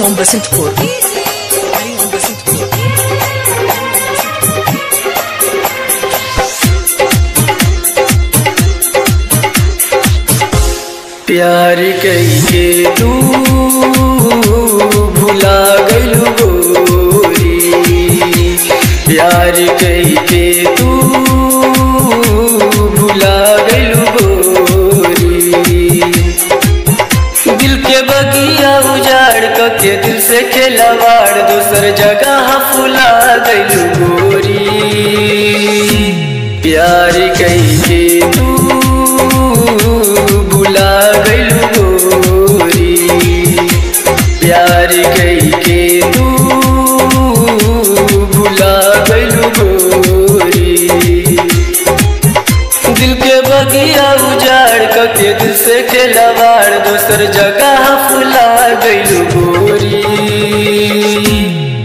हरिओम बसंतपुर। हरिओम बसंतपुर। प्यार कइके तू भुला गइलू गोरी, प्यार कइके तू भुला गइलू गोरी। दिल के बगिया उजाड़ के दिल से खेलवाड़ दूसर जगह फुला गइलू गोरी। प्यार कइके तू भुला गइलू गोरी, प्यार कइके तू भुला गइलू गोरी। दिल के बगिया उजाड़ के दिल से खेलवाड़ दूसर जगह फुला गइलू गोरी।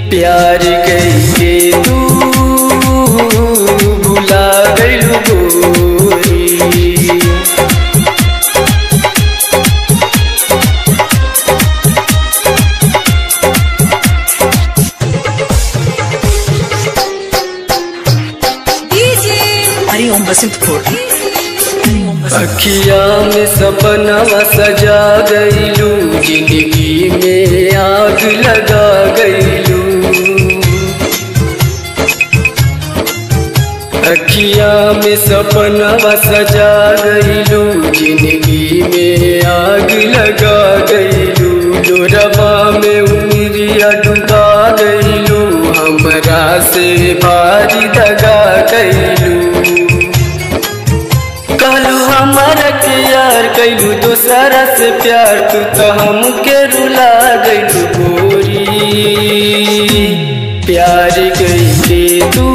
प्यार कइके तू भुला गइलू गोरी। हरिओम बसंतपुर। अखिया में सपनवा सजा गइलू, जिंदगी में आग लगा गइलू। अखिया में सपनवा सजा गइलू, जिंदगी में आग लगा गइलू। लोरवा में उमरिया डुबा गइलू, हमरा से भारी दगा गइलू। कहलू हमारा के यार कैलू दूसरा से प्यार, तू तो हमके रुला गइलू गोरी। प्यार कइके तू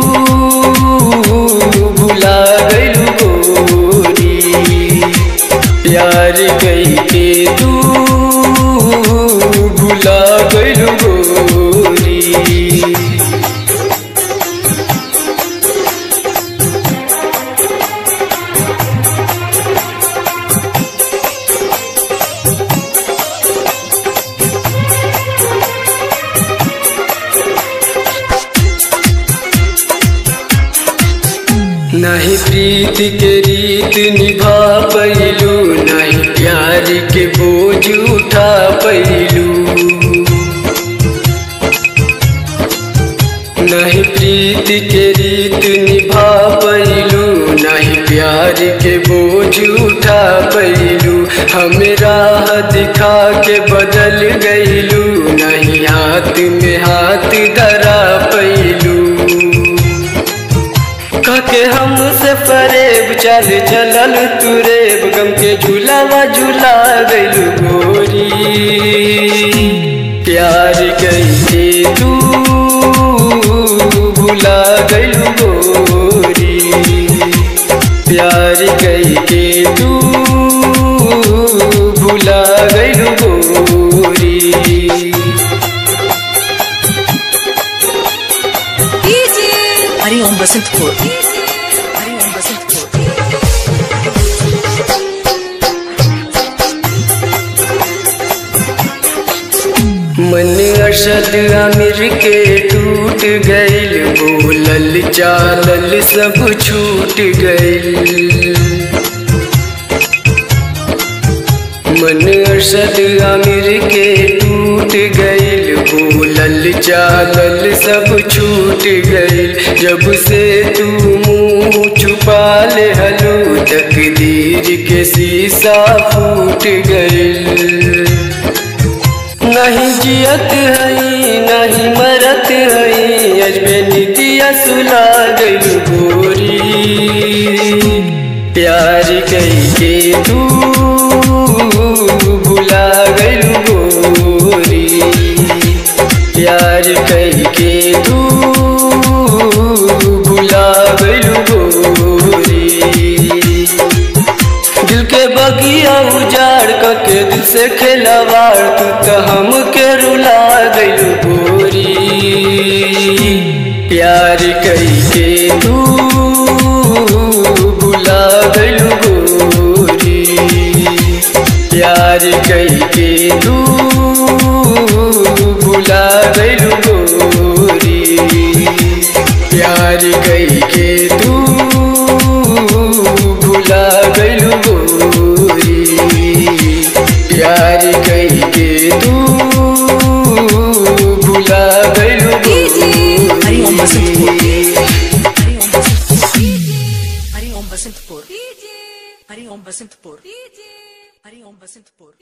भुला गइलू गोरी, प्यार कइके तू भुला गइलू गोरी। नहीं प्रीत के रीत निभा पैलू, नहीं प्यार के बोझ उठा पैलू। नहीं प्रीत के रीत निभा पैलू, नहीं प्यार के बोझ उठा पैलू। हमें राह दिखा के बदल गइलू, नहीं हाथ में हाथ धरा पैलू। कहके हमसे फरेब चल चलल तुरेब, गम के झूलावा झूला गइलू गोरी। प्यार कइके तू भुला गइलू गोरी, प्यार कइके तू भुला गइलू गोरी। हरिओम बसंतपुर। हरिओम बसंतपुर। मन अरशद आमिर के टूट गइल, बोलल चालल सब छूट गइल। मन अरशद आमिर के टूट गइल, बोलल चालल सब छूट गइल। जब से तू मुँह छुपा ले हलू, तकदीर के शीशा फूट गइल। नहीं जियत हई नहीं मरत हई, अजबे नीतिया सुला गइलू गोरी। प्यार कइके तू भुला गइलू गोरी, प्यार कइके तू भुला गइलू गोरी। दिल के बगिया उजाड़ के दिल से खेलवाड़, तू तो हमके रुला गइलू गोरी। प्यार कइके तू भुला गइलू गोरी, प्यार कइके तू भुला गइलू गोरी। प्यार कई के तू भुला गइलू गोरी। प्यार कई के तू भुला गइलू हरिओम बसंतपुर। हरिओम बसंतपुर। हरिओम बसंतपुर। हरिओम बसंतपुर।